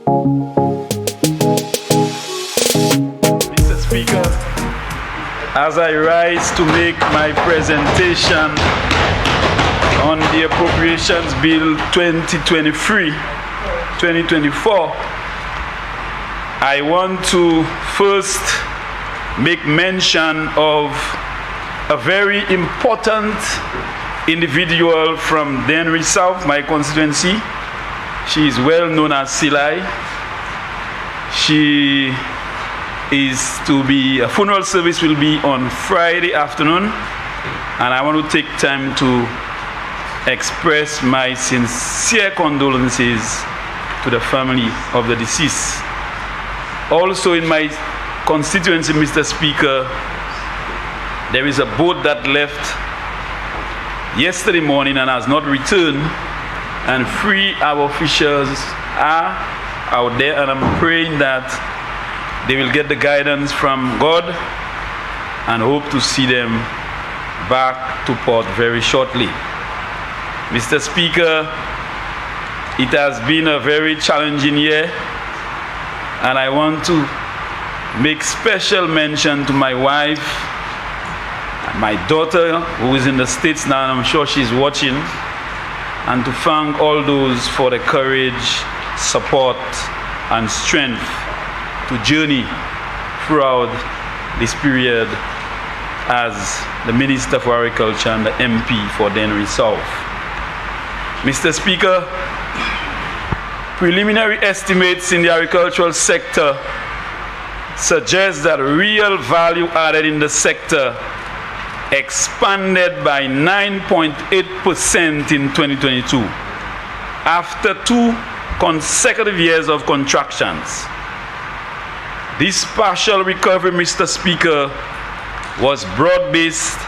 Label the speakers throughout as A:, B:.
A: Mr. Speaker, as I rise to make my presentation on the Appropriations Bill 2023-2024, I want to first make mention of a very important individual from Dennery South, my constituency. She is well known as Silai. She is to be, a funeral service will be on Friday afternoon, and I want to take time to express my sincere condolences to the family of the deceased. Also in my constituency, Mr. Speaker, there is a boat that left yesterday morning and has not returned, and 3 our officials are out there, and I'm praying that they will get the guidance from God and hope to see them back to port very shortly. Mr. Speaker, it has been a very challenging year, and I want to make special mention to my wife, my daughter, who is in the States now, and I'm sure she's watching, and to thank all those for the courage, support, and strength to journey throughout this period as the Minister for Agriculture and the MP for Dennery South. Mr. Speaker, preliminary estimates in the agricultural sector suggest that real value added in the sector expanded by 9.8% in 2022 after 2 consecutive years of contractions. This partial recovery, Mr. Speaker, was broad-based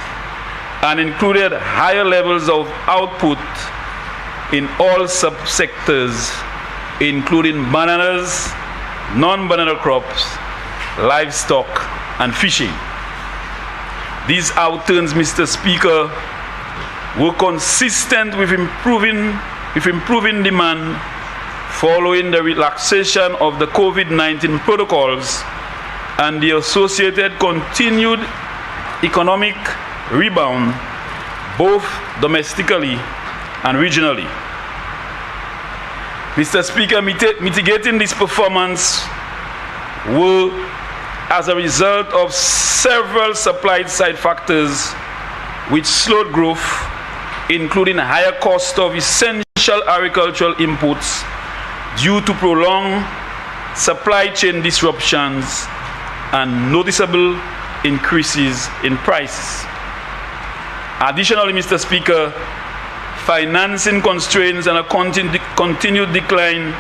A: and included higher levels of output in all subsectors, including bananas, non-banana crops, livestock, and fishing. These outturns, Mr. Speaker, were consistent with improving demand following the relaxation of the COVID-19 protocols and the associated continued economic rebound, both domestically and regionally. Mr. Speaker, mitigating this performance were as a result of several supply-side factors which slowed growth, including higher cost of essential agricultural inputs due to prolonged supply chain disruptions and noticeable increases in prices. Additionally, Mr. Speaker, financing constraints and a continued decline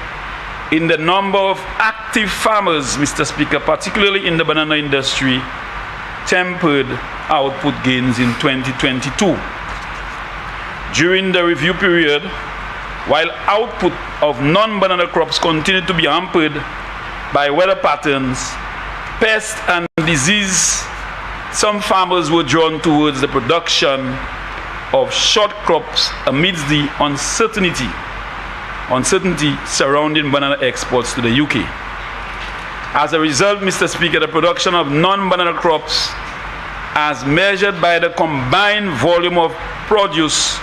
A: in the number of active farmers, Mr. Speaker, particularly in the banana industry, tempered output gains in 2022. During the review period, while output of non-banana crops continued to be hampered by weather patterns, pest and disease, some farmers were drawn towards the production of short crops amidst the uncertainty surrounding banana exports to the UK. As a result, Mr. Speaker, the production of non-banana crops, as measured by the combined volume of produce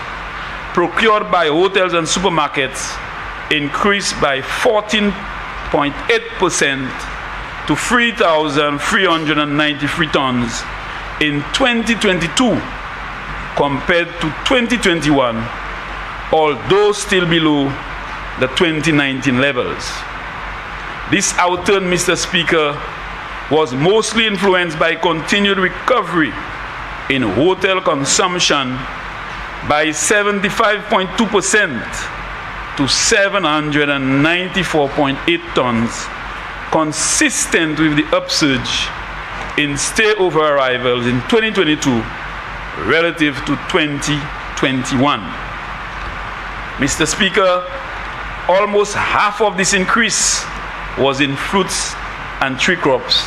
A: procured by hotels and supermarkets, increased by 14.8% to 3,393 tons in 2022 compared to 2021, although still below the 2019 levels. This outturn, Mr. Speaker, was mostly influenced by continued recovery in hotel consumption by 75.2% to 794.8 tons, consistent with the upsurge in stay-over arrivals in 2022 relative to 2021. Mr. Speaker, almost half of this increase was in fruits and tree crops,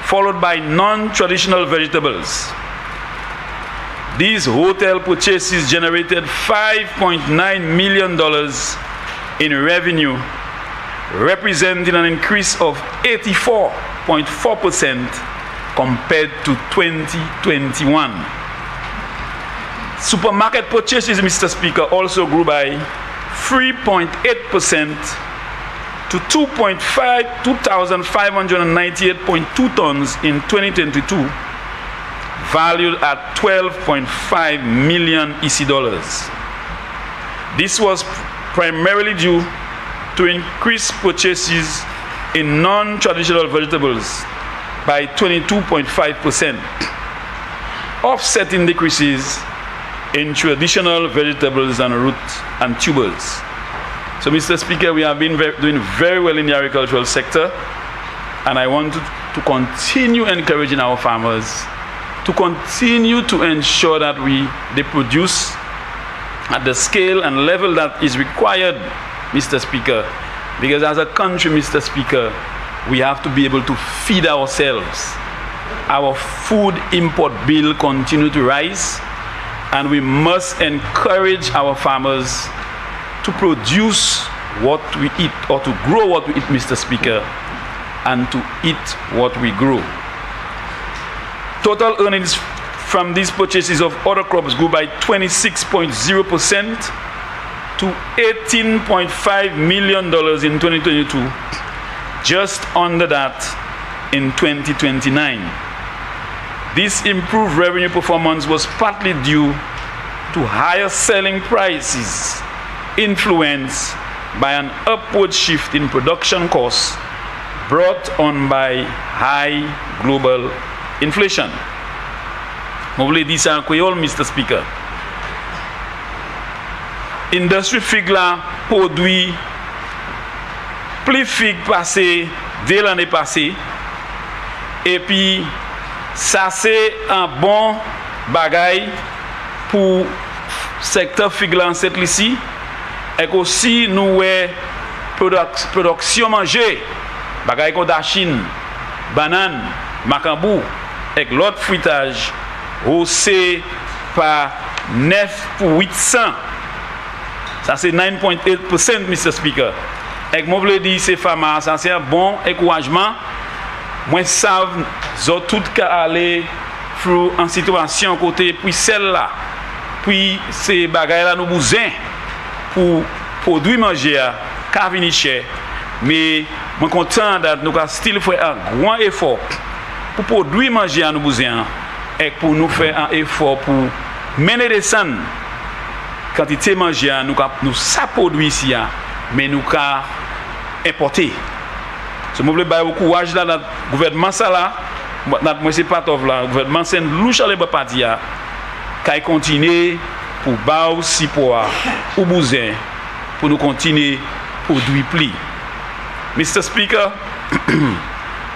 A: followed by non-traditional vegetables. These hotel purchases generated $5.9 million in revenue, representing an increase of 84.4% compared to 2021. Supermarket purchases, Mr. Speaker, also grew by 3.8% to 2,598.2 tons in 2022, valued at 12.5 million EC dollars. This was primarily due to increased purchases in non-traditional vegetables by 22.5%, offsetting decreases in traditional vegetables and roots and tubers. So, Mr. Speaker, we have been doing very well in the agricultural sector, and I want to continue encouraging our farmers to continue to ensure that they produce at the scale and level that is required, Mr. Speaker, because as a country, Mr. Speaker, we have to be able to feed ourselves. Our food import bill continue to rise, and we must encourage our farmers to produce what we eat, or to grow what we eat, Mr. Speaker, and to eat what we grow. Total earnings from these purchases of other crops grew by 26.0% to $18.5 million in 2022, just under that in 2029. This improved revenue performance was partly due to higher selling prices, influenced by an upward shift in production costs brought on by high global inflation. Mouble di sa Creole, Mr. Speaker. Industrie fig la produit plus fig passé dès l'année passée, et puis ça c'est un bon bagay pour secteur fig la en cette ici, et aussi nous production manger bagay ko da Chine, banane, macambou, et l'autre fruitage haussé par 9 pour 800. Ça c'est 9.8%, Mr. Speaker. Et moi je dis ces femmes, ça c'est un bon encouragement. Moi savent tout qu'à aller en situation côté puis celle-là, puis ces bagages là nous besoin pour produire manger à venir cher. Mais moi content d'être nous still faire un grand effort pour produire manger à nous besoin et pour nous faire un effort pour mener des scènes quantité manger nous ça produit ici mais nous ca importer. Ce moi bailler au courage là notre gouvernement ça là moi c'est pas top là gouvernement c'est louche aller ba parti qui continuer pour ba aussi pour ou besoin pour nous continuer produire plus. Mr. Speaker,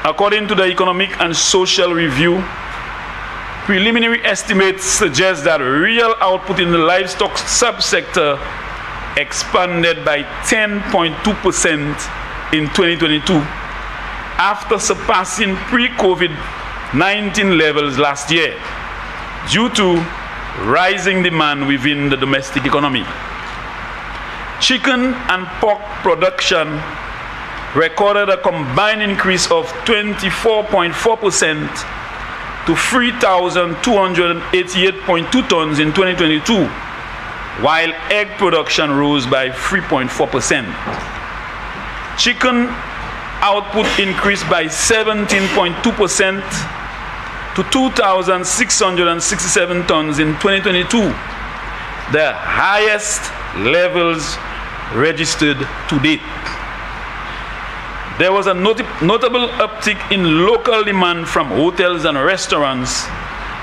A: according to the Economic and Social Review, preliminary estimates suggest that real output in the livestock subsector expanded by 10.2% in 2022 after surpassing pre-COVID-19 levels last year due to rising demand within the domestic economy. Chicken and pork production recorded a combined increase of 24.4% to 3,288.2 tons in 2022, while egg production rose by 3.4%. Chicken output increased by 17.2% to 2,667 tons in 2022, the highest levels registered to date. There was a notable uptick in local demand from hotels and restaurants,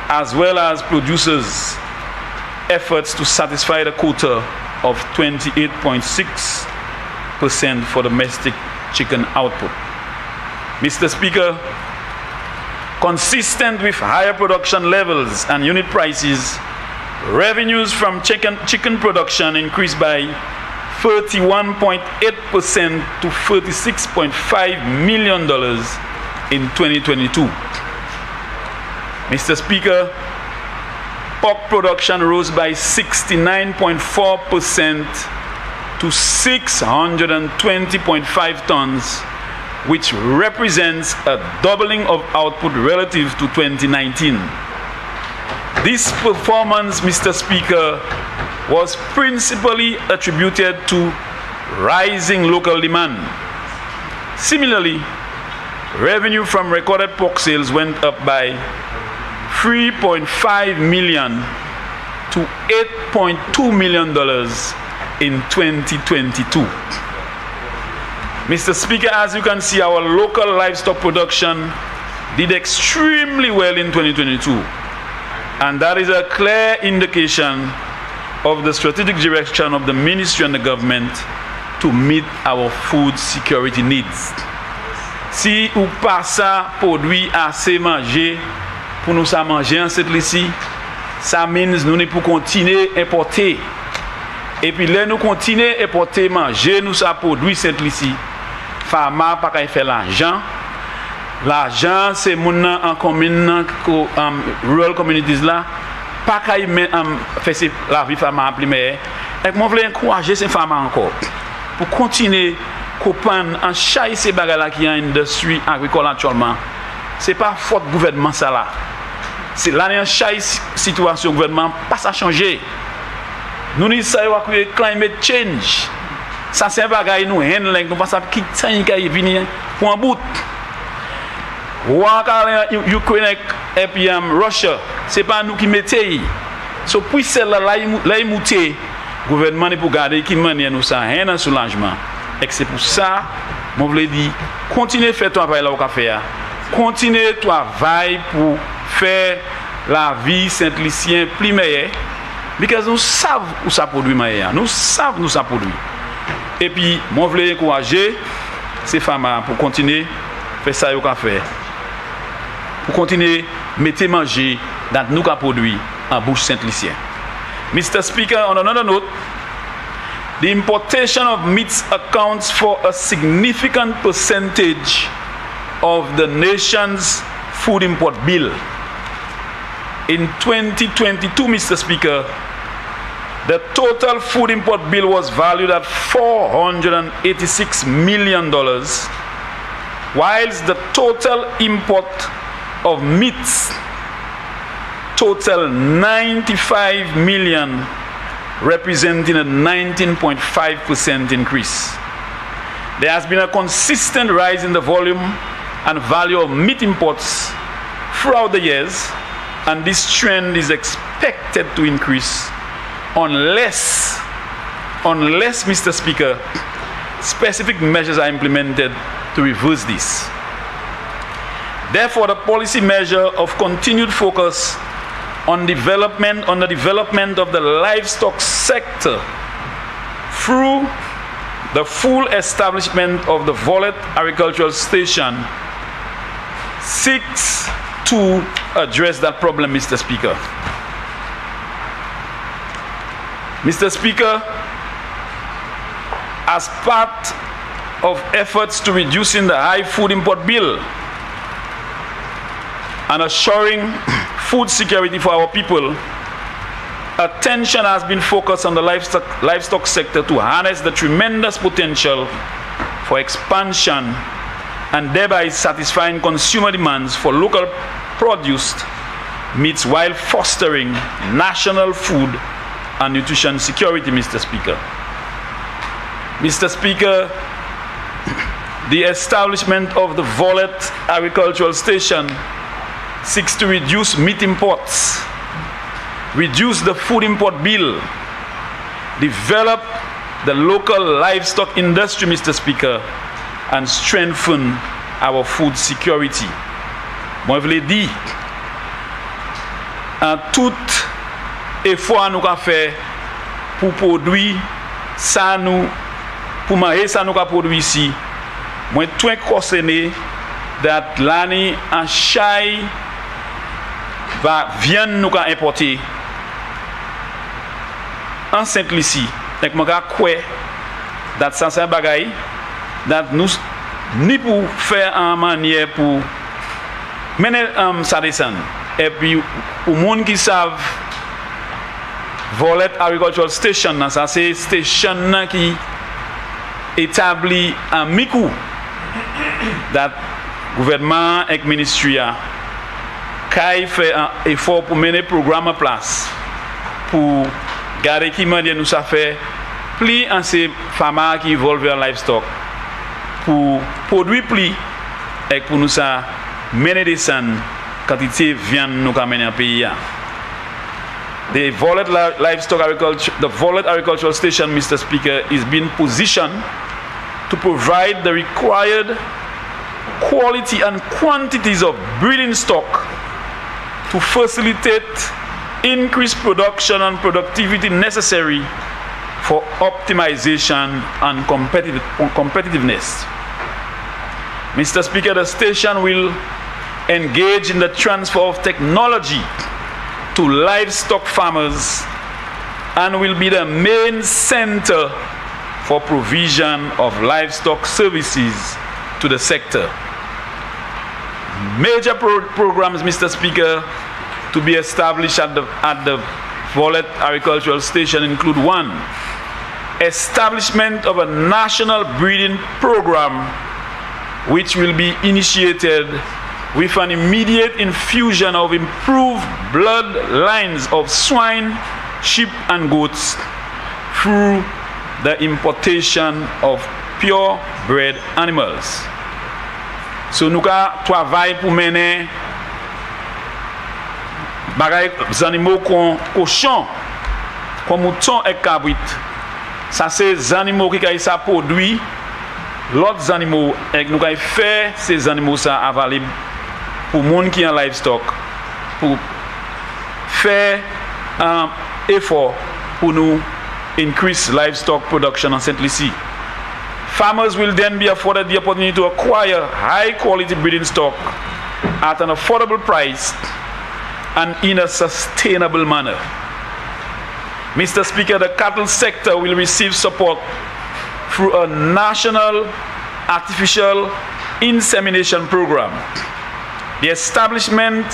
A: as well as producers' efforts to satisfy the quota of 28.6% for domestic chicken output. Mr. Speaker, consistent with higher production levels and unit prices, revenues from chicken production increased by 31.8% to $36.5 million in 2022. Mr. Speaker, pork production rose by 69.4% to 620.5 tons, which represents a doubling of output relative to 2019. This performance, Mr. Speaker, was principally attributed to rising local demand. Similarly, revenue from recorded pork sales went up by $3.5 million to $8.2 million in 2022. Mr. Speaker, as you can see, our local livestock production did extremely well in 2022, and that is a clear indication of the strategic direction of the ministry and the government to meet our food security needs. Si ou pas ça produit assez manger pour nous ça manger en cette ici, ça means nous ne pour continuer importer. Et puis là nous continuer importer manger nous ça produit cette ici. Farmer pas qu'à faire l'argent. L'argent c'est moun en commune rural communities là pas qu'à faire la vie farmer primaire. Et moi voulais encourager ces farmers encore pour continuer comprendre en chaque ces bagages qui en industrie agricole actuellement. C'est pas faute gouvernement ça là. C'est là dans chaque situation gouvernement pas ça changer. Nous ni ça que climate change. Ça c'est un bagage nous handling nous pas ça qui qui venir pour un bout. Ukraine et puis Russia, c'est pas nous qui mettez. So puis celle là il muté gouvernement pour garder qui manière nous ça un soulagement. Et c'est pour ça moi voulais dire continuez faire ton travail là au café. Continuez ton travail pour faire la vie Saint-Lucien plus meilleure parce que nous savons où ça produit meilleur. Nous savons où ça produit. Et puis moi voulais encourager ces femmes pour continuer faire ça au café. Pour continuer mettre manger dans nous qu'a produit en bouche Saint-Lucien. Mr. Speaker, on another note, the importation of meats accounts for a significant percentage of the nation's food import bill. In 2022, Mr. Speaker, the total food import bill was valued at $486 million, whilst the total import of meats total 95 million, representing a 19.5% increase. There has been a consistent rise in the volume and value of meat imports throughout the years, and this trend is expected to increase unless, Mr. Speaker, specific measures are implemented to reverse this. Therefore, the policy measure of continued focus on the development of the livestock sector through the full establishment of the Volet Agricultural Station seeks to address that problem, Mr. Speaker. Mr. Speaker, as part of efforts to reducing the high food import bill and assuring food security for our people, attention has been focused on the livestock sector to harness the tremendous potential for expansion and thereby satisfying consumer demands for local produced meats while fostering national food and nutrition security, Mr. Speaker. Mr. Speaker, the establishment of the Volet Agricultural Station seeks to reduce meat imports, reduce the food import bill, develop the local livestock industry, Mr. Speaker, and strengthen our food security. Moi, je l'ai dit, en tout effort nous avons fait pour produire ça nous, pour manger ça nous avons produit ici, moi, tout est concerné that l'année en chai va viande nous avons importé en Saint-Lucie. Donc, moi, je crois que ça c'est un bagage that nous ni pour faire en manière pour mener ça descend. Et puis pour les gens qui savent Volet Agricultural Station, ça c'est station qui établi un micou dat gouvernement et ministry a kay fait un effort pour mener programme en place pour garder qui m'a dit nous ça fait plus en ces femmes qui volent vers livestock pour produire plus et pour nous ça mener des scènes quantité viande nous amener en pays. The Volet Livestock Agriculture, the Volet Agricultural Station, Mr. Speaker, is being positioned to provide the required quality and quantities of breeding stock to facilitate increased production and productivity necessary for optimization and competitiveness. Mr. Speaker, the station will engage in the transfer of technology to livestock farmers and will be the main center for provision of livestock services to the sector. Major programs, Mr. Speaker, to be established at the Volet Agricultural Station include: 1. Establishment of a national breeding program which will be initiated with an immediate infusion of improved blood lines of swine, sheep, and goats through the importation of purebred animals. So nous travaillons pour mener des animaux comme cochon, comme mouton et cabrit. Ça c'est des animaux qui ont produit l'autre animaux et nous avons fait ces animaux ça avaler pour les gens qui ont livestock, pour faire un effort pour nous increase livestock production in St. Lucie. Farmers will then be afforded the opportunity to acquire high quality breeding stock at an affordable price and in a sustainable manner. Mr. Speaker, the cattle sector will receive support through a national artificial insemination program. The establishment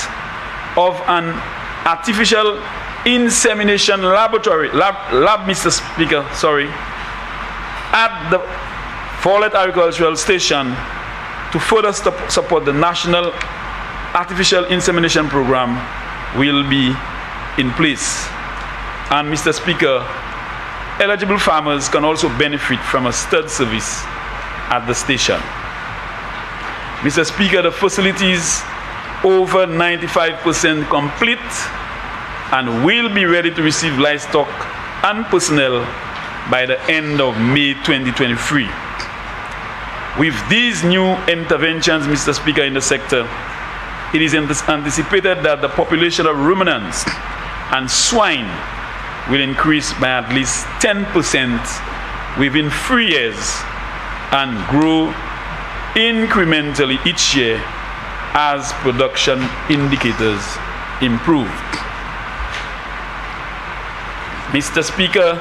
A: of an artificial insemination laboratory, Mr. Speaker, at the Volet Agricultural Station to further support the national artificial insemination program will be in place. And Mr. Speaker, eligible farmers can also benefit from a stud service at the station. Mr. Speaker, the facility is over 95% complete and will be ready to receive livestock and personnel by the end of May 2023. With these new interventions, Mr. Speaker, in the sector, it is anticipated that the population of ruminants and swine will increase by at least 10% within 3 years and grow incrementally each year as production indicators improve. Mr. Speaker,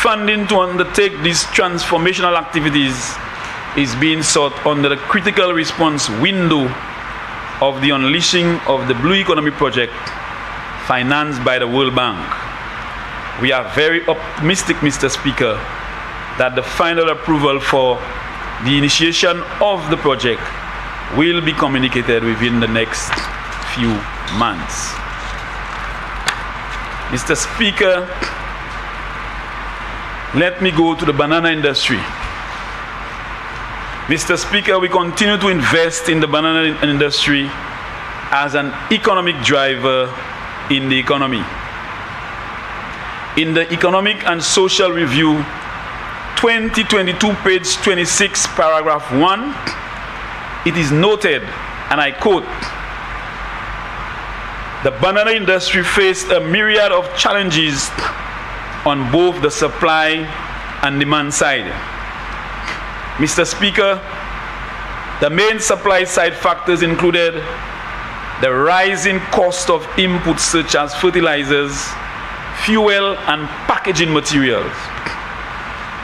A: funding to undertake these transformational activities is being sought under the critical response window of the Unleashing of the Blue Economy project financed by the World Bank. We are very optimistic, Mr. Speaker, that the final approval for the initiation of the project will be communicated within the next few months. Mr. Speaker, let me go to the banana industry. Mr. Speaker, we continue to invest in the banana industry as an economic driver in the economy. In the Economic and Social Review 2022, page 26, paragraph 1, it is noted, and I quote, "The banana industry faced a myriad of challenges on both the supply and demand side." Mr. Speaker, the main supply side factors included the rising cost of inputs such as fertilizers, fuel, and packaging materials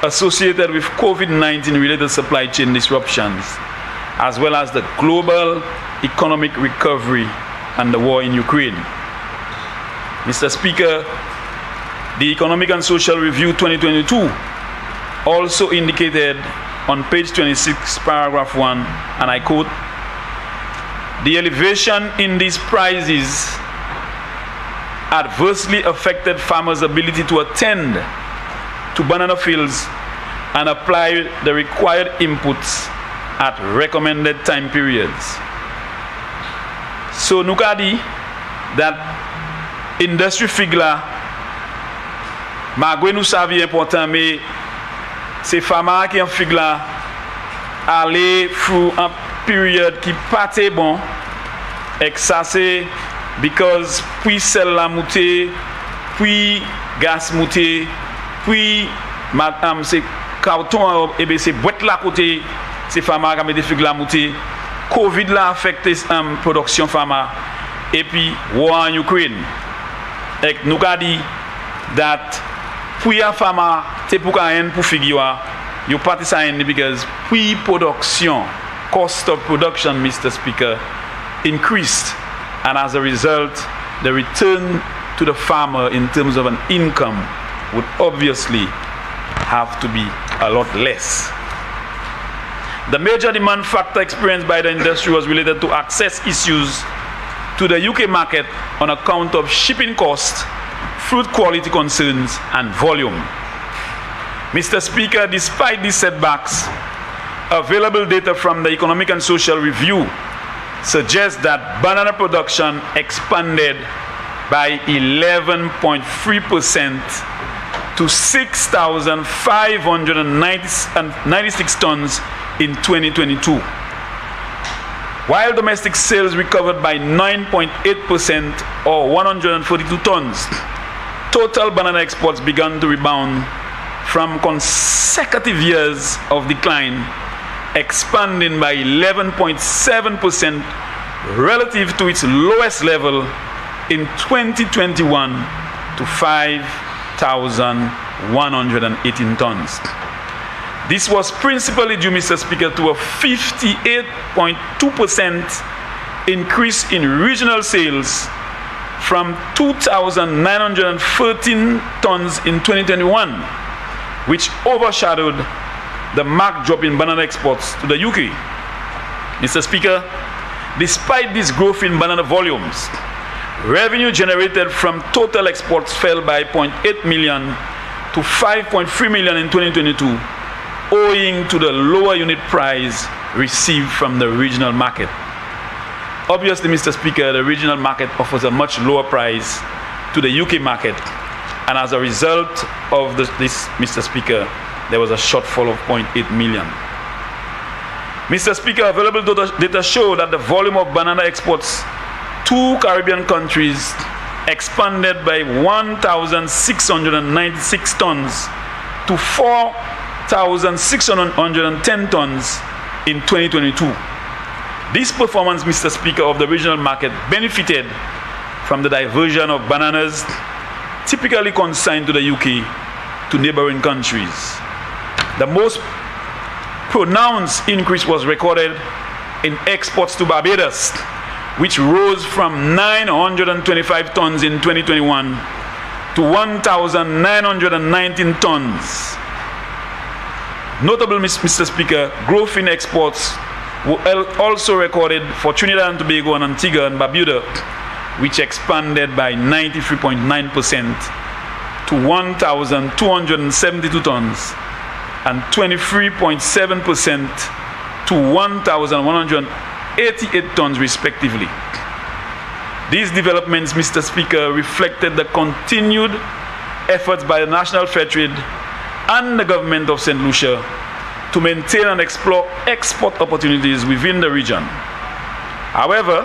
A: associated with COVID-19 related supply chain disruptions, as well as the global economic recovery and the war in Ukraine. Mr. Speaker, the Economic and Social Review 2022 also indicated on page 26, paragraph 1, and I quote, "The elevation in these prices adversely affected farmers' ability to attend to banana fields and apply the required inputs at recommended time periods." So nous avons dit that industry figure malgré nous savons important, mais c'est farmers qui en figure aller through un période qui pas très bon, et ça c'est because puis sel la monté, puis gaz monté, puis madame c'est carton et bien c'est boîte là côté, c'est farmers qui mettent figure la monté. Covid l'a affecté production pharma et puis war en Ukraine. Et nous avons dit that pour y pharma c'est pour rien pour figure you participate because pre-production cost of production, Mr. Speaker, increased, and as a result the return to the farmer in terms of an income would obviously have to be a lot less. The major demand factor experienced by the industry was related to access issues to the UK market on account of shipping costs, fruit quality concerns, and volume. Mr. Speaker, despite these setbacks, available data from the Economic and Social Review suggests that banana production expanded by 11.3% to 6,596 tons in 2022. While domestic sales recovered by 9.8% or 142 tons, total banana exports began to rebound from consecutive years of decline, expanding by 11.7% relative to its lowest level in 2021 to 5,118 tons. This was principally due, Mr. Speaker, to a 58.2% increase in regional sales from 2,913 tons in 2021, which overshadowed the marked drop in banana exports to the UK. Mr. Speaker, despite this growth in banana volumes, revenue generated from total exports fell by 0.8 million to 5.3 million in 2022, owing to the lower unit price received from the regional market. Obviously, Mr. Speaker, the regional market offers a much lower price to the UK market, and as a result of this, Mr. Speaker, there was a shortfall of 0.8 million. Mr. Speaker, available data show that the volume of banana exports to Caribbean countries expanded by 1,696 tons to 4,610 tons in 2022. This performance, Mr. Speaker, of the regional market benefited from the diversion of bananas typically consigned to the UK to neighboring countries. The most pronounced increase was recorded in exports to Barbados, which rose from 925 tons in 2021 to 1,919 tons. Notable, Mr. Speaker, growth in exports were also recorded for Trinidad and Tobago and Antigua and Barbuda, which expanded by 93.9% to 1,272 tons and 23.7% to 1,188 tons respectively. These developments, Mr. Speaker, reflected the continued efforts by the National Fair Trade and the government of St. Lucia to maintain and explore export opportunities within the region. However,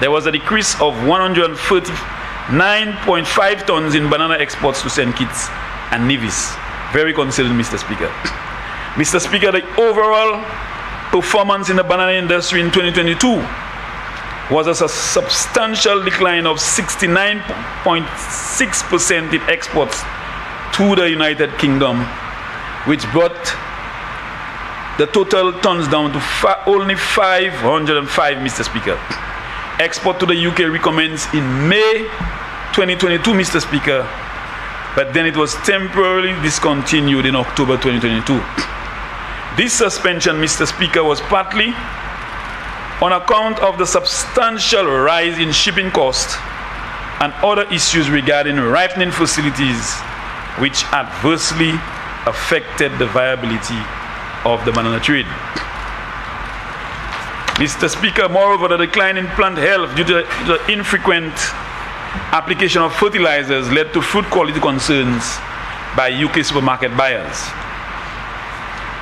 A: there was a decrease of 139.5 tons in banana exports to St. Kitts and Nevis. Very concerning, Mr. Speaker. Mr. Speaker, the overall performance in the banana industry in 2022 was a substantial decline of 69.6% in exports to the United Kingdom, which brought the total tons down to only 505, Mr. Speaker. Export to the UK recommenced in May 2022, Mr. Speaker, but then it was temporarily discontinued in October 2022. This suspension, Mr. Speaker, was partly on account of the substantial rise in shipping costs and other issues regarding ripening facilities, which adversely affected the viability of the banana trade. Mr. Speaker, moreover, the decline in plant health due to the infrequent application of fertilizers led to fruit quality concerns by UK supermarket buyers.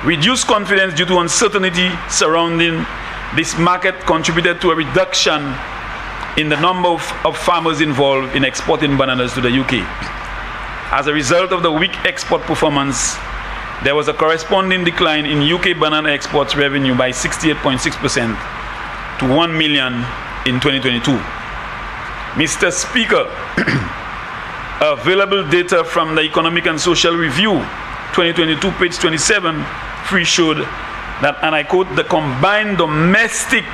A: Reduced confidence due to uncertainty surrounding this market contributed to a reduction in the number of farmers involved in exporting bananas to the UK. As a result of the weak export performance, there was a corresponding decline in UK banana exports revenue by 68.6% to $1 million in 2022. Mr. Speaker, available data from the Economic and Social Review 2022, page 27, showed that, and I quote, the combined domestic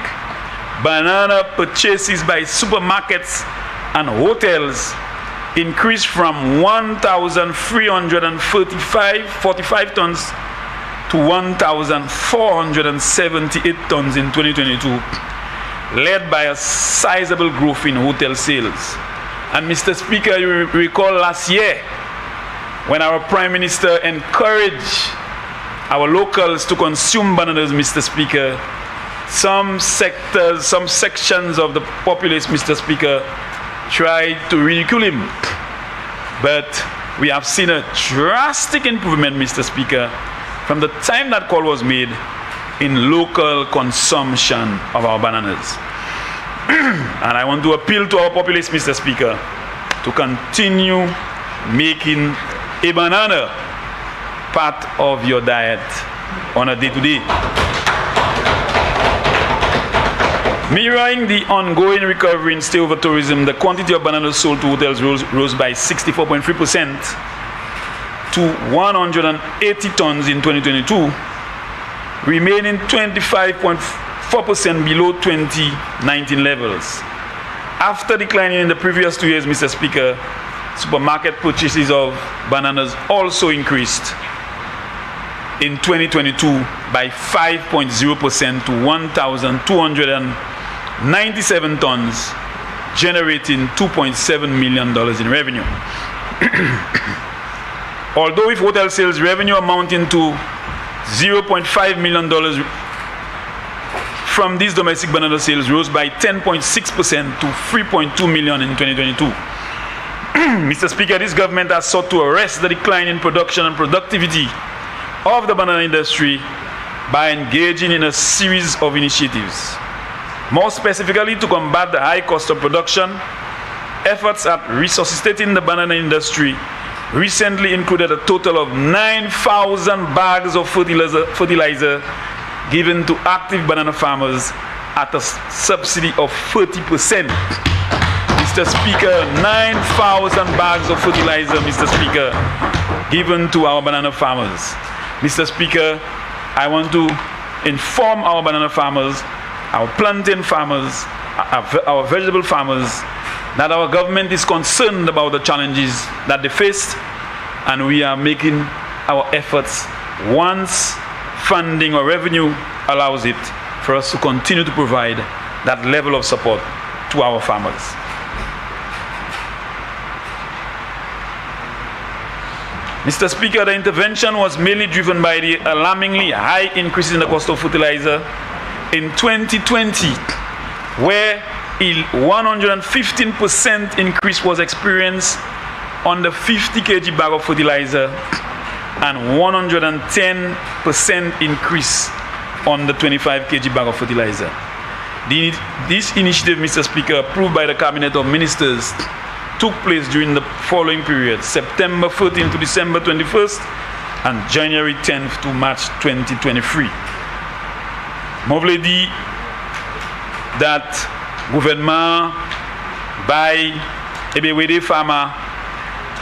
A: banana purchases by supermarkets and hotels increased from 1,345 tons to 1,478 tons in 2022, led by a sizable growth in hotel sales. And Mr. Speaker, you recall last year when our Prime Minister encouraged our locals to consume bananas, Mr. Speaker, some sectors, some sections of the populace, Mr. Speaker, tried to ridicule him. But we have seen a drastic improvement, Mr. Speaker, from the time that call was made in local consumption of our bananas. And I want to appeal to our populace, Mr. Speaker, to continue making a banana part of your diet on a day-to-day. Mirroring the ongoing recovery in stay-over tourism, the quantity of bananas sold to hotels rose by 64.3% to 180 tons in 2022, remaining 25.4% below 2019 levels. After declining in the previous 2 years, Mr. Speaker, supermarket purchases of bananas also increased in 2022 by 5.0% to 1,297 tons, generating $2.7 million in revenue. Although with hotel sales revenue amounting to $0.5 million from these domestic banana sales rose by 10.6% to $3.2 million in 2022. Mr. Speaker, this government has sought to arrest the decline in production and productivity of the banana industry by engaging in a series of initiatives. More specifically, to combat the high cost of production, efforts at resuscitating the banana industry recently included a total of 9,000 bags of fertilizer given to active banana farmers at a subsidy of 30%. Mr. Speaker, 9,000 bags of fertilizer, Mr. Speaker, given to our banana farmers. Mr. Speaker, I want to inform our banana farmers, our plantain farmers, our vegetable farmers, that our government is concerned about the challenges that they faced, and we are making our efforts once funding or revenue allows it for us to continue to provide that level of support to our farmers. Mr. Speaker, the intervention was mainly driven by the alarmingly high increase in the cost of fertilizer in 2020, where a 115% increase was experienced on the 50 kg bag of fertilizer and 110% increase on the 25 kg bag of fertilizer. This initiative, Mr. Speaker, approved by the Cabinet of Ministers, took place during the following periods: September 13th to December 21st and January 10th to March 2023. M'avle dit that gouvernement bay des farmers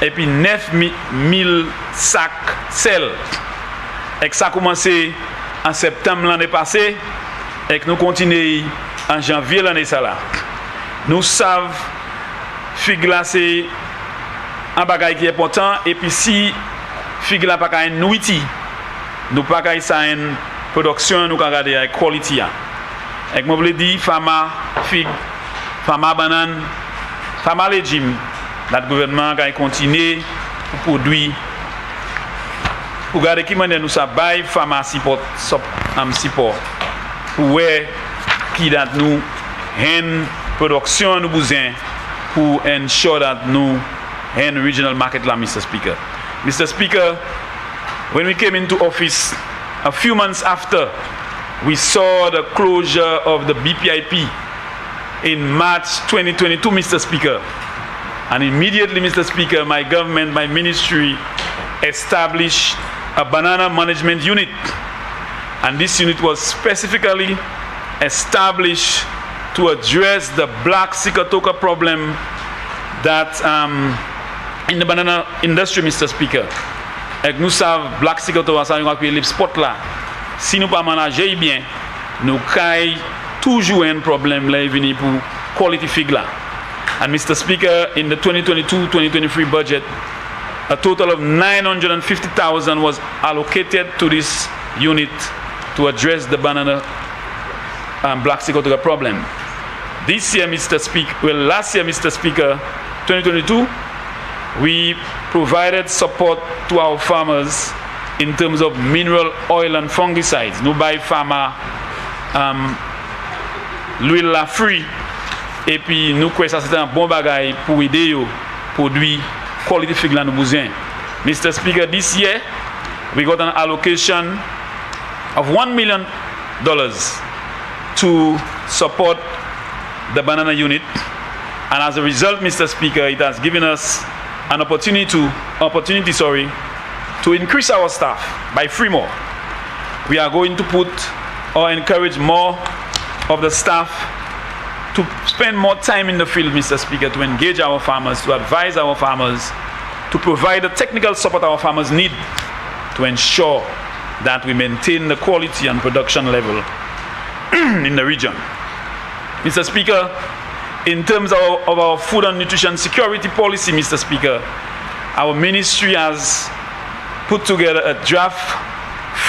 A: et puis 9,000 sacs sel. Et que ça a commencé en septembre l'année passée et que nous continuons en janvier l'année ça là. Nous savons figue glacée un bagage qui est important et puis si fig la pas ka nouiti nous pas ka ça une production nous ka regarder avec quality et moi voulais dire pharma fig pharma banane pharma légumes le gouvernement ka continuer pour produire pour garder qui manière nous ça bail pharma support pour qui dat nous une production nous besoin pour ensure that nous and regional market law, Mr. Speaker. Mr. Speaker, when we came into office, a few months after, we saw the closure of the BPIP in March 2022, Mr. Speaker. And immediately, Mr. Speaker, my government, my ministry established a banana management unit. And this unit was specifically established to address the black Sikatoka problem that in the banana industry, Mr. Speaker. Et nous savons, Black Sikatoka, ça nous a créé les spots là. Si nous ne pas manager bien, nous avons toujours un problème là venir pour quality fig là. And Mr. Speaker, in the 2022-2023 budget, a total of 950,000 was allocated to this unit to address the banana Black Sikatoka problem. This year, Mr. Speaker, last year, Mr. Speaker, 2022, we provided support to our farmers in terms of mineral oil and fungicides. Nous buy farmer l'huile la free et puis nous croyons que c'est un bon bagage pour aider yo produire quality fig là nous besoin. Mr. Speaker, this year we got an allocation of $1 million to support the banana unit, and as a result, Mr. Speaker, it has given us an opportunity to increase our staff by 3 more. We are going to put or encourage more of the staff to spend more time in the field, Mr. Speaker, to engage our farmers, to advise our farmers, to provide the technical support our farmers need to ensure that we maintain the quality and production level in the region. Mr. Speaker, in terms of our food and nutrition security policy, Mr. Speaker, our ministry has put together a draft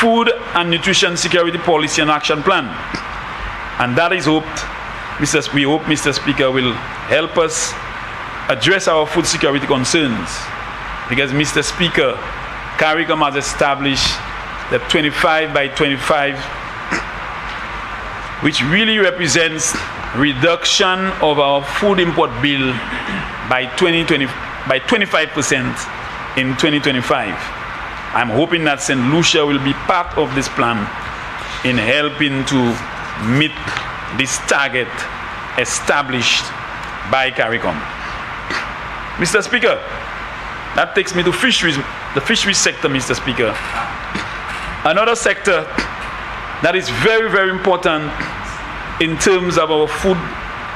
A: food and nutrition security policy and action plan. And that is we hope, Mr. Speaker, will help us address our food security concerns. Because, Mr. Speaker, CARICOM has established the 25 by 25, which really represents reduction of our food import bill by 25% in 2025. I'm hoping that St. Lucia will be part of this plan in helping to meet this target established by CARICOM. Mr. Speaker, that takes me to fisheries, the fisheries sector, Mr. Speaker. Another sector that is very, very important in terms of our food,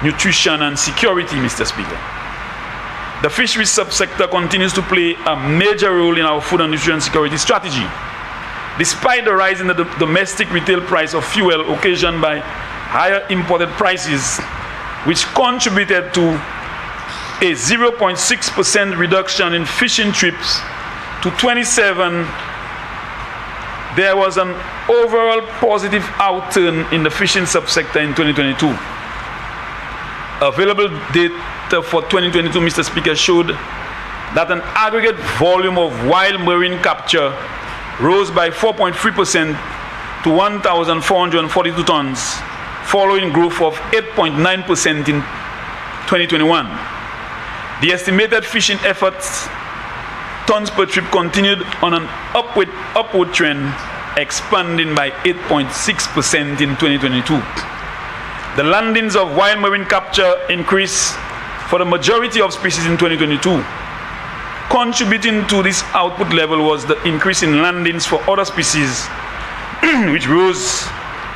A: nutrition, and security, Mr. Speaker. The fisheries subsector continues to play a major role in our food and nutrition security strategy. Despite the rise in the domestic retail price of fuel occasioned by higher imported prices, which contributed to a 0.6% reduction in fishing trips to 27, there was an overall positive outturn in the fishing subsector in 2022. Available data for 2022, Mr. Speaker, showed that an aggregate volume of wild marine capture rose by 4.3% to 1,442 tons, following growth of 8.9% in 2021. The estimated fishing efforts tons per trip continued on an upward trend, expanding by 8.6% in 2022. The landings of wild marine capture increased for the majority of species in 2022. Contributing to this output level was the increase in landings for other species, which rose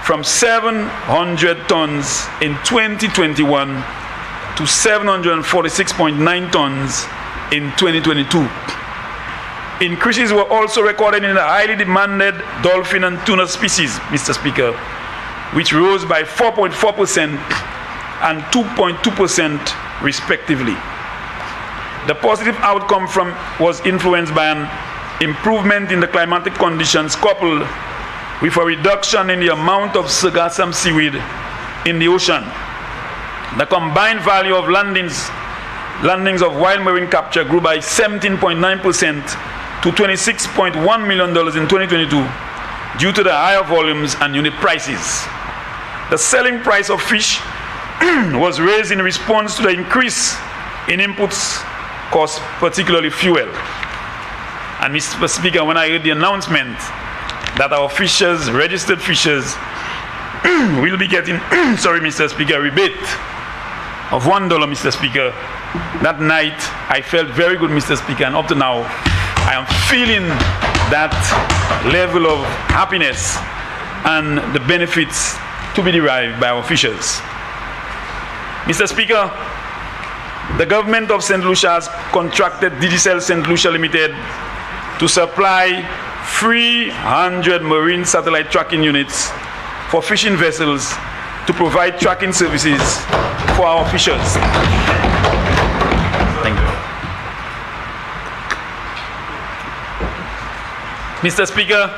A: from 700 tons in 2021 to 746.9 tons in 2022. Increases were also recorded in the highly demanded dolphin and tuna species, Mr. Speaker, which rose by 4.4% and 2.2% respectively. The positive outcome was influenced by an improvement in the climatic conditions coupled with a reduction in the amount of sargassum seaweed in the ocean. The combined value of landings of wild marine capture grew by 17.9% to $26.1 million in 2022 due to the higher volumes and unit prices. The selling price of fish was raised in response to the increase in inputs costs, particularly fuel. And Mr. Speaker, when I heard the announcement that our fishers, registered fishers, will be getting, Mr. Speaker, a rebate of $1, Mr. Speaker, that night I felt very good, Mr. Speaker, and up to now I am feeling that level of happiness and the benefits to be derived by our fishers. Mr. Speaker, the government of St. Lucia has contracted Digicel St. Lucia Limited to supply 300 marine satellite tracking units for fishing vessels to provide tracking services for our fishers. Thank you. Mr. Speaker,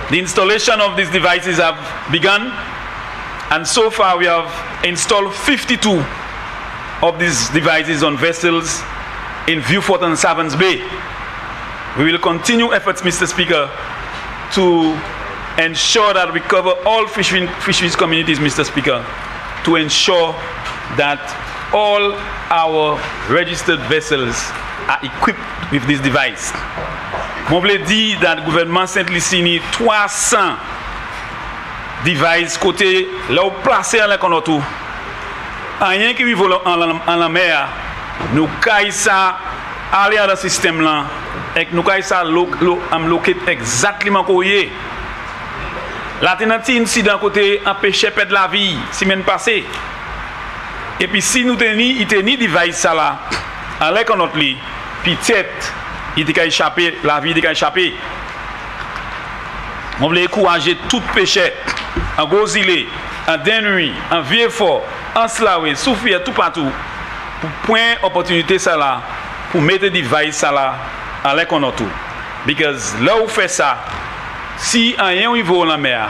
A: the installation of these devices have begun, and so far we have installed 52 of these devices on vessels in Viewfort and Savans Bay. We will continue efforts, Mr. Speaker, to ensure that we cover all fisheries communities, Mr. Speaker, to ensure that all our registered vessels are equipped with this device. Je voulais dire que le gouvernement Saint-Lucie a 300 devices côté là où placé à l'économie. Rien qui vit en la mer, nous caille ça aller dans le système là et nous caille ça locate exactement où il est. L'alternative si d'un côté un pêcheur perd la vie semaine passée. Et puis si nous tenons device ça là à l'économie, peut-être il a échappé, la vie a échappé. On voulait encourager tout pêcheur en Gros-Îlet, en Dennery, en Vieux-Fort, en Slawé, Soufia, tout partout, pour prendre opportunité ça là, pour mettre des devices ça là à l'économie. Parce que là où on fait ça, si un niveau dans la mer,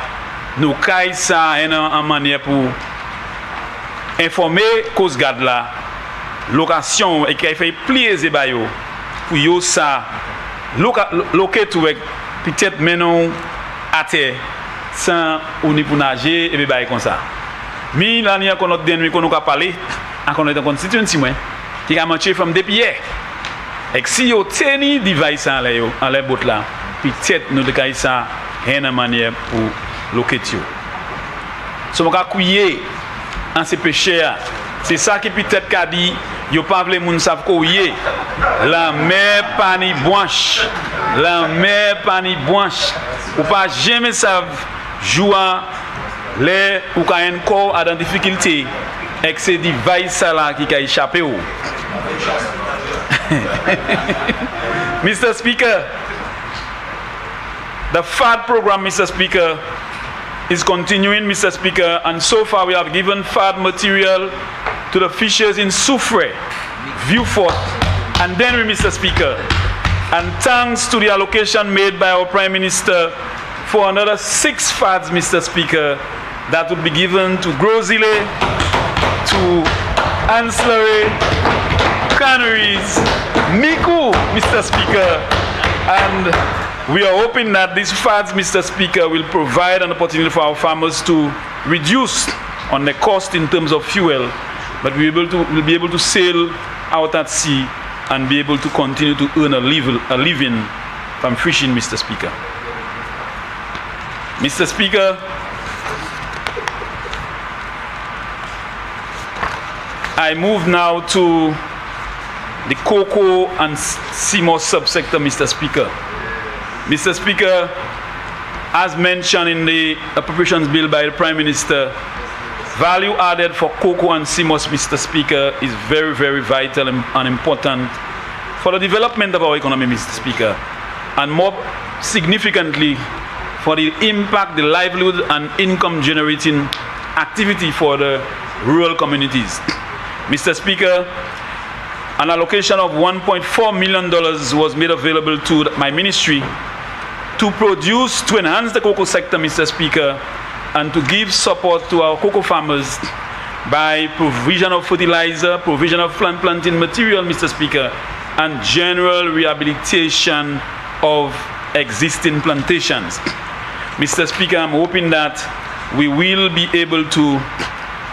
A: nous caille ça en manière pour informer Coast Guard là, location et qui fait plaisir à eux. Pour yo ça loquer tout avec peut-être maintenant à terre sans on est pour nager et bail comme ça. Mais là il y a qu'on notre dernier qu'on nous a parlé en qu'on est en constitution moi qui a marché from depuis hier. Et si yo teni device en la boat là peut-être nous de ça une manière pour loquer yo. So on va couiller en ces pêcheurs. C'est ça qui peut-être qu'a dit yo pas vle moun savent couiller. La mer pani blanche. La mer pani blanche. Ou pas jamais savent jouer les ou quand un corps a dans difficulté avec ces devices là qui a échappé ou. Mr. Speaker, the FAD program, Mr. Speaker, is continuing, Mr. Speaker, and so far we have given FAD material to the fishers in Soufre, Viewfort, and Dennery, Mr. Speaker. And thanks to the allocation made by our Prime Minister for another 6 FADs, Mr. Speaker, that would be given to Gros-Îlet, to Ancillary, Canaries, Miku, Mr. Speaker, and we are hoping that these FADs, Mr. Speaker, will provide an opportunity for our farmers to reduce on the cost in terms of fuel, but we'll be able to sail out at sea and be able to continue to earn a living from fishing, Mr. Speaker. Mr. Speaker, I move now to the cocoa and CMOS subsector, Mr. Speaker. Mr. Speaker, as mentioned in the Appropriations Bill by the Prime Minister, value added for cocoa and CMOS, Mr. Speaker, is very, very vital and important for the development of our economy, Mr. Speaker, and more significantly for the impact, the livelihood and income generating activity for the rural communities. Mr. Speaker, An allocation of $1.4 million was made available to my ministry to enhance the cocoa sector, Mr. Speaker, and to give support to our cocoa farmers by provision of fertilizer, provision of planting material, Mr. Speaker, and general rehabilitation of existing plantations. Mr. Speaker, I'm hoping that we will be able to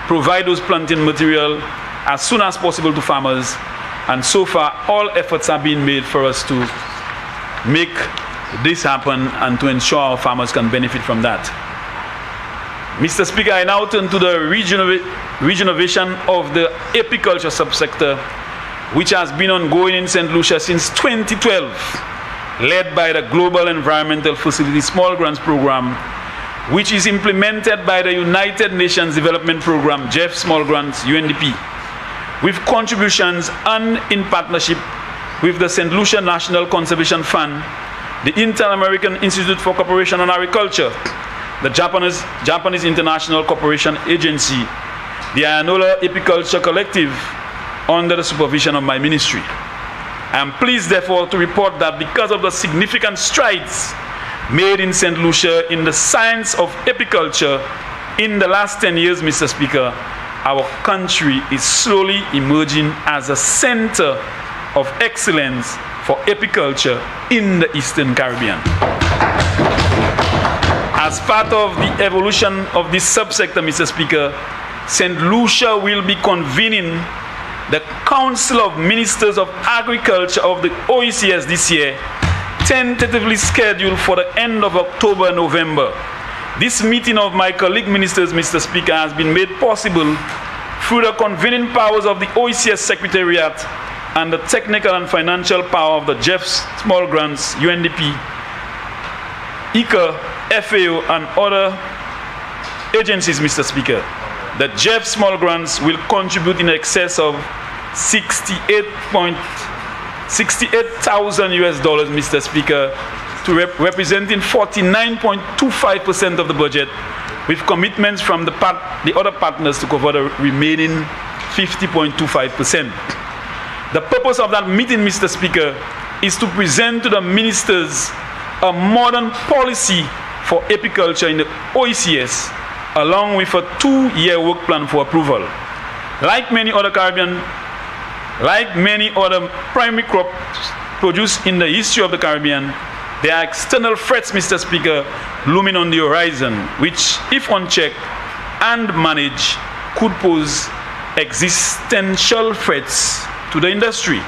A: provide those planting material as soon as possible to farmers, and so far all efforts are being made for us to make this happen and to ensure our farmers can benefit from that. Mr. Speaker, I now turn to the regeneration of the apiculture subsector, which has been ongoing in St. Lucia since 2012, led by the Global Environmental Facility Small Grants Program, which is implemented by the United Nations Development Program, GEF Small Grants, UNDP, with contributions and in partnership with the St. Lucia National Conservation Fund, the Inter-American Institute for Cooperation on Agriculture, the Japanese International Cooperation Agency, the Ayanola Apiculture Collective, under the supervision of my ministry. I am pleased, therefore, to report that because of the significant strides made in St. Lucia in the science of apiculture in the last 10 years, Mr. Speaker, our country is slowly emerging as a center of excellence for apiculture in the Eastern Caribbean. As part of the evolution of this subsector, Mr. Speaker, St. Lucia will be convening the Council of Ministers of Agriculture of the OECS this year, tentatively scheduled for the end of October, November. This meeting of my colleague ministers, Mr. Speaker, has been made possible through the convening powers of the OECS Secretariat and the technical and financial power of the GEF Small Grants, UNDP, ICA, FAO, and other agencies, Mr. Speaker. The GEF Small Grants will contribute in excess of $68,000 US, Mr. Speaker, to representing 49.25% of the budget, with commitments from the other partners to cover the remaining 50.25%. The purpose of that meeting, Mr. Speaker, is to present to the ministers a modern policy for apiculture in the OECS, along with a 2-year work plan for approval. Like many other primary crops produced in the history of the Caribbean, there are external threats, Mr. Speaker, looming on the horizon, which, if unchecked and managed, could pose existential threats to the industry.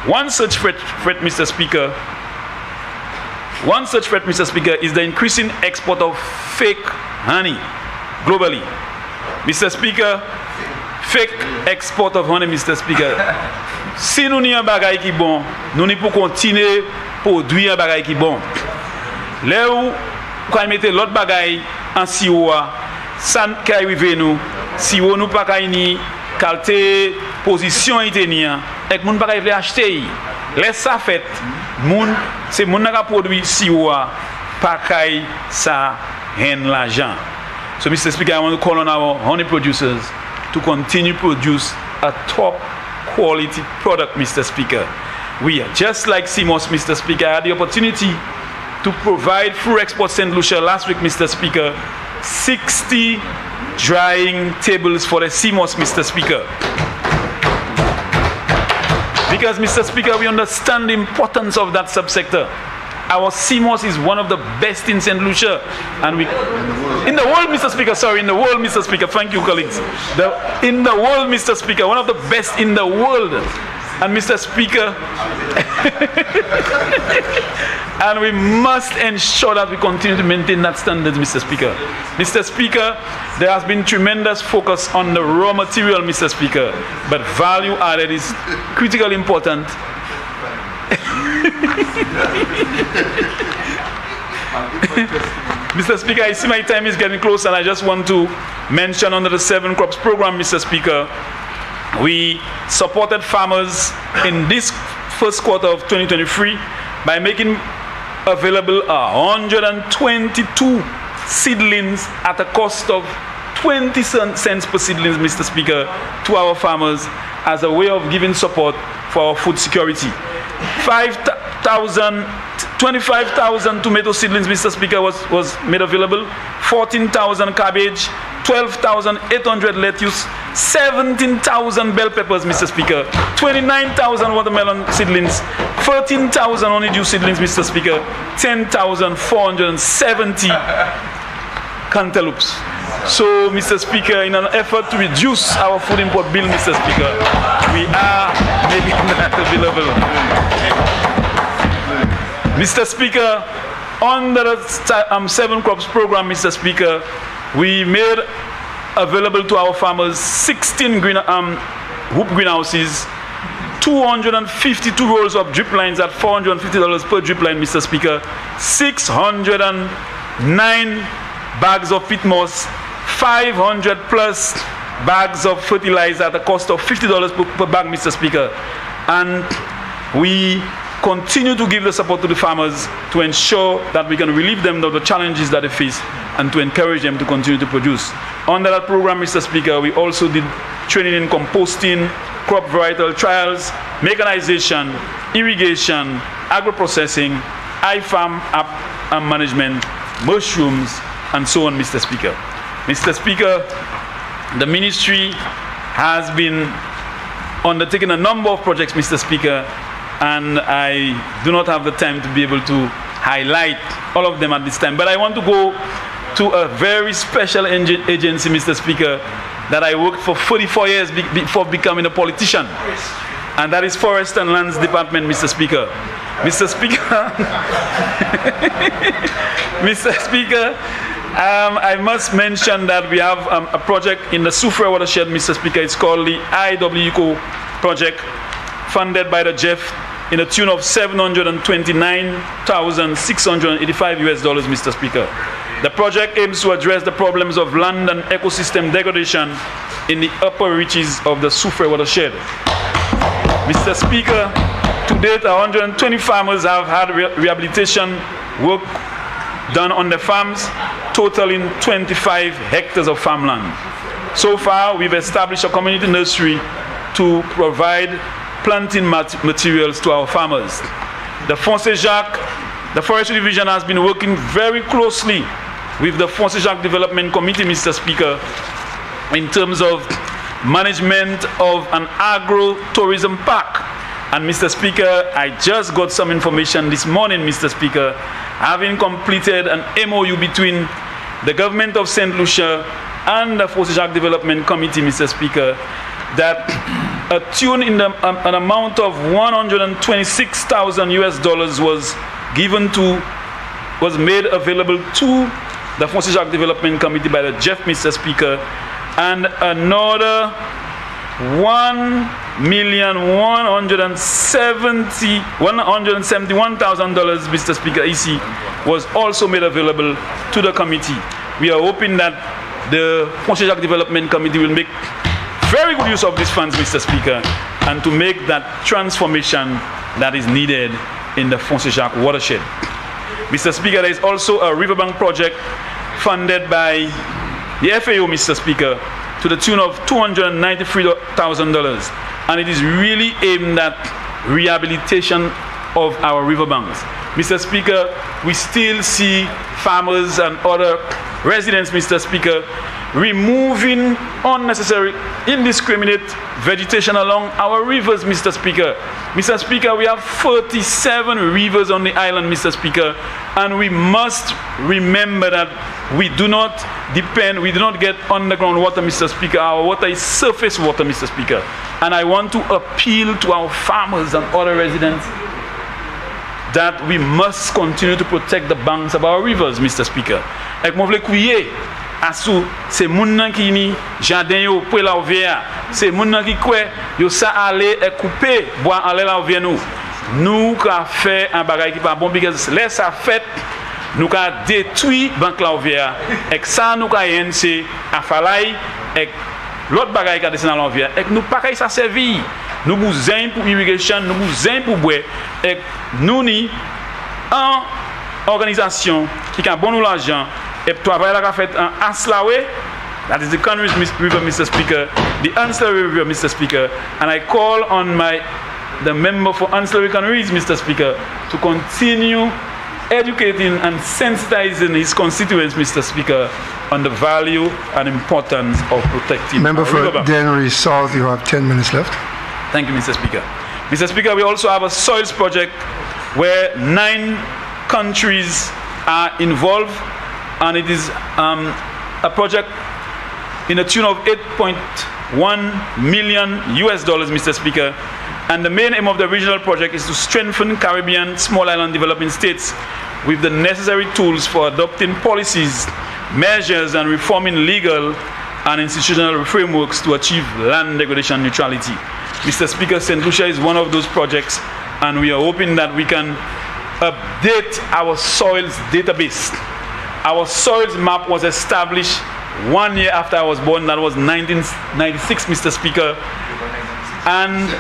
A: One such threat, Mr. Speaker, is the increasing export of fake honey globally. Mr. Speaker, fake export of honey, Mr. Speaker. Si nous n'y a bagay qui bon, nous n'y pouvons continuer produire bagay qui bon. Là où quand mettre l'autre bagay en sirop, ça qui arrive nous, sirop nous pas ni qualité position itenia, et moun pas veut acheter. Laisse ça fait, moun c'est moun n'a produit sirop pas kay ça hen l'argent. So Mr. Speaker, I want to call on our honey producers to continue produce a top quality product, Mr. Speaker. We are just like CMOS, Mr. Speaker. I had the opportunity to provide through Export St. Lucia last week, Mr. Speaker, 60 drying tables for the CMOS, Mr. Speaker. Because, Mr. Speaker, we understand the importance of that subsector. Our CMOS is one of the best in St. Lucia, and in the world, Mr. Speaker. Sorry, in the world, Mr. Speaker. Thank you, colleagues. In the world, Mr. Speaker, one of the best in the world, and Mr. Speaker, and we must ensure that we continue to maintain that standard, Mr. Speaker. Mr. Speaker, there has been tremendous focus on the raw material, Mr. Speaker, but value added is critically important. Mr. Speaker, I see my time is getting close, and I just want to mention under the 7 Crops program, Mr. Speaker, we supported farmers in this first quarter of 2023 by making available 122 seedlings at a cost of 20 cents per seedlings, Mr. Speaker, to our farmers, as a way of giving support for our food security. 25,000 tomato seedlings, Mr. Speaker, was made available, 14,000 cabbage, 12,800 lettuce, 17,000 bell peppers, Mr. Speaker, 29,000 watermelon seedlings, 13,000 honeydew seedlings, Mr. Speaker, 10,470 cantaloupes. So, Mr. Speaker, in an effort to reduce our food import bill, Mr. Speaker, we are making that available. Mr. Speaker, under the 7 Crops program, Mr. Speaker, we made available to our farmers 16 hoop greenhouses, 252 rolls of drip lines at $450 per drip line, Mr. Speaker, 609 bags of peat moss, 500 plus bags of fertilizer at a cost of $50 per bag, Mr. Speaker. And we continue to give the support to the farmers to ensure that we can relieve them of the challenges that they face and to encourage them to continue to produce. Under that program, Mr. Speaker, we also did training in composting, crop varietal trials, mechanization, irrigation, agro-processing, I-farm app management, mushrooms, and so on, Mr. Speaker. Mr. Speaker, the ministry has been undertaking a number of projects, Mr. Speaker, and I do not have the time to be able to highlight all of them at this time. But I want to go to a very special agency, Mr. Speaker, that I worked for 44 years before becoming a politician. And that is Forest and Lands Department, Mr. Speaker. Mr. Speaker, Mr. Speaker, I must mention that we have a project in the Prospere watershed, Mr. Speaker. It's called the IWECO project, funded by the Jeff in a tune of $729,685 Mr. Speaker. The project aims to address the problems of land and ecosystem degradation in the upper reaches of the Prospere watershed. Mr. Speaker, to date, 120 farmers have had rehabilitation work done on their farms, totaling 25 hectares of farmland. So far, we've established a community nursery to provide planting materials to our farmers. The Forestry Division has been working very closely with the Fonsejac Development Committee, Mr. Speaker, in terms of management of an agro-tourism park. And Mr. Speaker, I just got some information this morning, Mr. Speaker, having completed an MOU between the government of St. Lucia and the Fonsejac Development Committee, Mr. Speaker, that a tune in an amount of $126,000 was made available to the Fonsejac Development Committee by the Jeff, Mr. Speaker, and another $1,171,000, Mr. Speaker, EC, was also made available to the committee. We are hoping that the Fonsejac Development Committee will make very good use of these funds, Mr. Speaker, and to make that transformation that is needed in the Fonsejac watershed. Mr. Speaker, there is also a riverbank project funded by the FAO, Mr. Speaker, to the tune of $293,000, and it is really aimed at rehabilitation of our riverbanks. Mr. Speaker, we still see farmers and other residents, Mr. Speaker, removing unnecessary, indiscriminate vegetation along our rivers, Mr. Speaker. Mr. Speaker, we have 37 rivers on the island, Mr. Speaker, and we must remember that we do not get underground water, Mr. Speaker. Our water is surface water, Mr. Speaker. And I want to appeal to our farmers and other residents that we must continue to protect the banks of our rivers, Mr. Speaker. Ek mo vle kouye asou se moun nan ki ni jardin yo pou la ouvier, se moun nan ki kwe yo sa ale e coupe bois ale la ouvier nou. Nou ka fait un bagay qui pas bon because laisse ça fait nous ka détruit banque la ouvier et ça nous ka yen c'est afalay et l'autre bagay qui descend dans l'ouvier et nous pas ça servir. Nous besoin pour irrigation, nous besoin pour boire et nous ni en organisation qui a bon nous l'argent et travail la fait en aslawe that is the Connery River, Mr. Speaker, the Ancillary River, Mr. Speaker, and I call on the member for Ancillary Conneries, Mr. Speaker, to continue educating and sensitizing his constituents, Mr. Speaker, on the value and importance of protecting
B: Member for
A: riverbank.
B: Dennery South, you have 10 minutes left.
A: Thank you, Mr. Speaker. Mr. Speaker, we also have a soils project where 9 countries are involved, and it is a project in a tune of $8.1 million, Mr. Speaker. And the main aim of the regional project is to strengthen Caribbean small island developing states with the necessary tools for adopting policies, measures, and reforming legal and institutional frameworks to achieve land degradation neutrality. Mr. Speaker, St. Lucia is one of those projects, and we are hoping that we can update our soils database. Our soils map was established 1 year after I was born. That was 1996, Mr. Speaker. And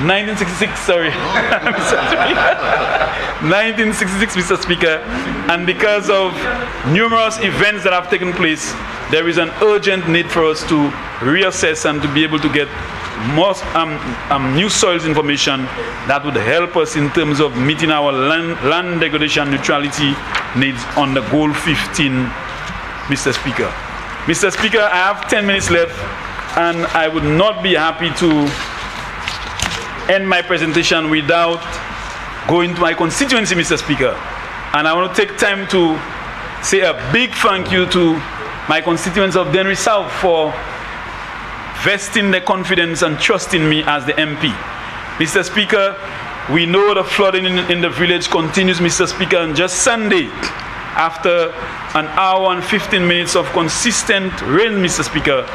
A: 1966, sorry. 1966, Mr. Speaker. And because of numerous events that have taken place, there is an urgent need for us to reassess and to be able to get more new soils information that would help us in terms of meeting our land degradation neutrality needs on the goal 15, Mr. Speaker. Mr. Speaker, I have 10 minutes left, and I would not be happy to end my presentation without going to my constituency, Mr. Speaker. And I want to take time to say a big thank you to my constituents of Dennery South for vesting their confidence and trust in me as the MP. Mr. Speaker, we know the flooding in the village continues, Mr. Speaker, and just Sunday, after an hour and 15 minutes of consistent rain, Mr. Speaker,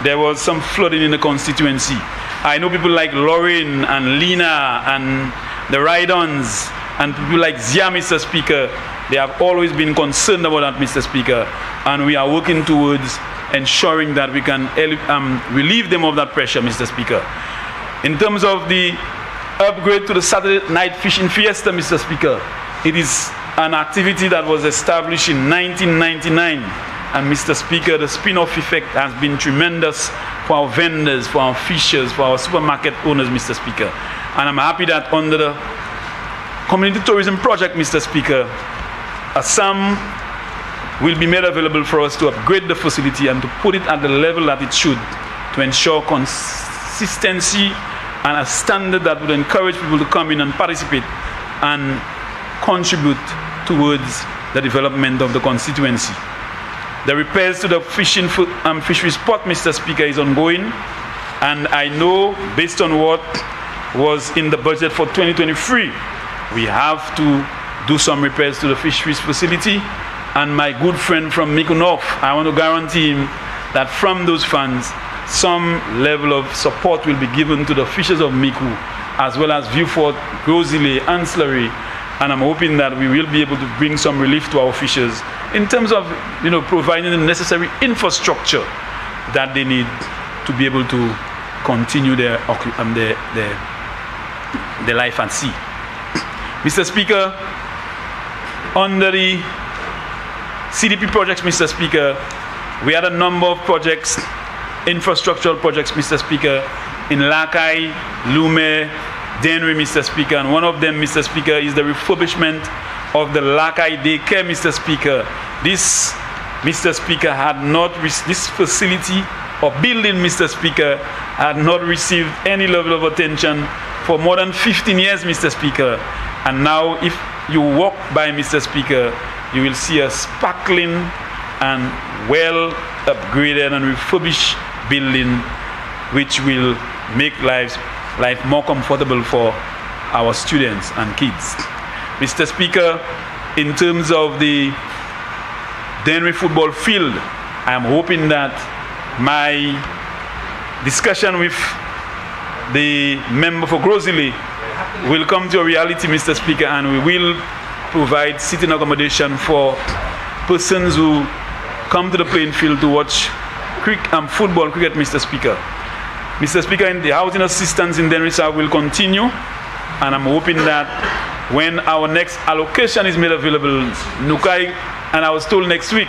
A: there was some flooding in the constituency. I know people like Lauren and Lena and the Rydons and people like Zia, Mr. Speaker. They have always been concerned about that, Mr. Speaker, and we are working towards ensuring that we can relieve them of that pressure, Mr. Speaker. In terms of the upgrade to the Saturday night fishing fiesta, Mr. Speaker, it is an activity that was established in 1999, and Mr. Speaker, the spin-off effect has been tremendous for our vendors, for our fishers, for our supermarket owners, Mr. Speaker. And I'm happy that under the community tourism project, Mr. Speaker, a sum will be made available for us to upgrade the facility and to put it at the level that it should, to ensure consistency and a standard that would encourage people to come in and participate and contribute towards the development of the constituency. The repairs to the fishery spot, Mr. Speaker, is ongoing, and I know, based on what was in the budget for 2023, we have to do some repairs to the fisheries facility. And my good friend from Mico North, I want to guarantee him that from those funds, some level of support will be given to the fishers of Mico, as well as Viewfort, Grosley, Ancillary, and I'm hoping that we will be able to bring some relief to our fishers in terms of, providing the necessary infrastructure that they need to be able to continue their life at sea. Mr. Speaker, under the CDP projects, Mr. Speaker, we had a number of projects, infrastructural projects, Mr. Speaker, in Lakai, Lume, Dennery, Mr. Speaker, and one of them, Mr. Speaker, is the refurbishment of the Lakai daycare, Mr. Speaker. This, Mr. Speaker, this facility or building, Mr. Speaker, had not received any level of attention for more than 15 years, Mr. Speaker. And now, if you walk by, Mr. Speaker, you will see a sparkling and well upgraded and refurbished building, which will make life more comfortable for our students and kids. Mr. Speaker, in terms of the Dennery football field, I am hoping that my discussion with the member for Grosley will come to a reality, Mr. Speaker, and we will provide sitting accommodation for persons who come to the playing field to watch football, cricket, Mr. Speaker. Mr. Speaker, the housing assistance in Dennery South will continue, and I'm hoping that when our next allocation is made available, Nukai, and I was told next week,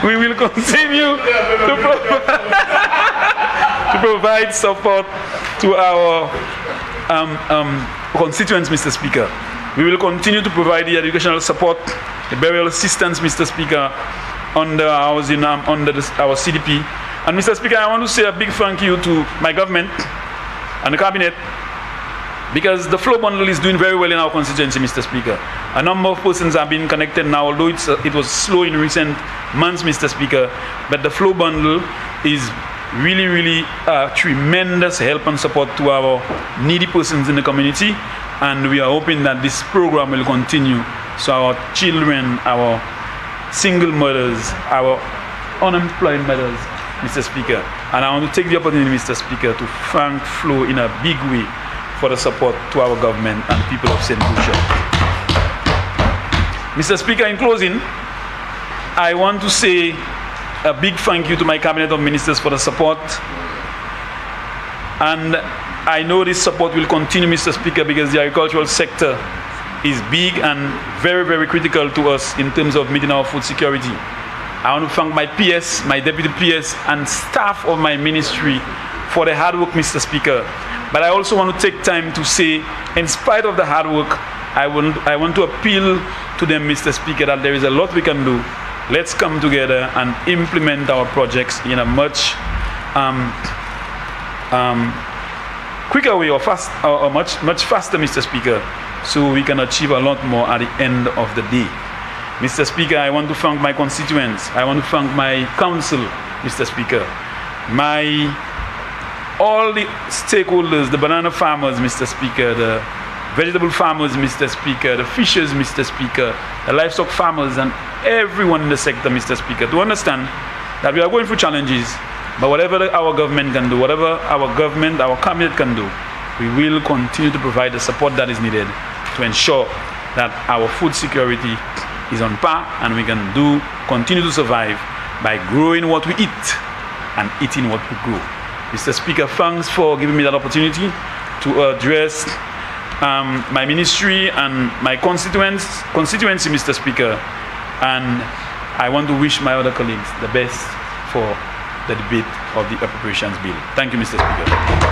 A: We will continue to provide support to our constituents, Mr. Speaker. We will continue to provide the educational support, the burial assistance, Mr. Speaker, under our CDP. And Mr. Speaker, I want to say a big thank you to my government and the cabinet, because the flow bundle is doing very well in our constituency, Mr. Speaker. A number of persons have been connected now, although it was slow in recent months, Mr. Speaker. But the flow bundle is really a tremendous help and support to our needy persons in the community. And we are hoping that this program will continue, so our children, our single mothers, our unemployed mothers, Mr. Speaker. And I want to take the opportunity, Mr. Speaker, to thank Flow in a big way for the support to our government and people of St. Lucia. Mr. Speaker, in closing, I want to say a big thank you to my cabinet of ministers for the support. And I know this support will continue, Mr. Speaker, because the agricultural sector is big and very critical to us in terms of meeting our food security. I want to thank my PS, my deputy PS, and staff of my ministry for the hard work, Mr. Speaker. But I also want to take time to say, in spite of the hard work, I want to appeal to them, Mr. Speaker, that there is a lot we can do. Let's come together and implement our projects in a much quicker way, or much faster, Mr. Speaker, so we can achieve a lot more at the end of the day. Mr. Speaker, I want to thank my constituents. I want to thank my council, Mr. Speaker, all the stakeholders, the banana farmers, Mr. Speaker, the vegetable farmers, Mr. Speaker, the fishers, Mr. Speaker, the livestock farmers, and everyone in the sector, Mr. Speaker, to understand that we are going through challenges, but whatever our government can do, whatever our government, our cabinet can do, we will continue to provide the support that is needed to ensure that our food security is on par and we can continue to survive by growing what we eat and eating what we grow. Mr. Speaker, thanks for giving me that opportunity to address my ministry and my constituency, Mr. Speaker. And I want to wish my other colleagues the best for the debate of the Appropriations Bill. Thank you, Mr. Speaker.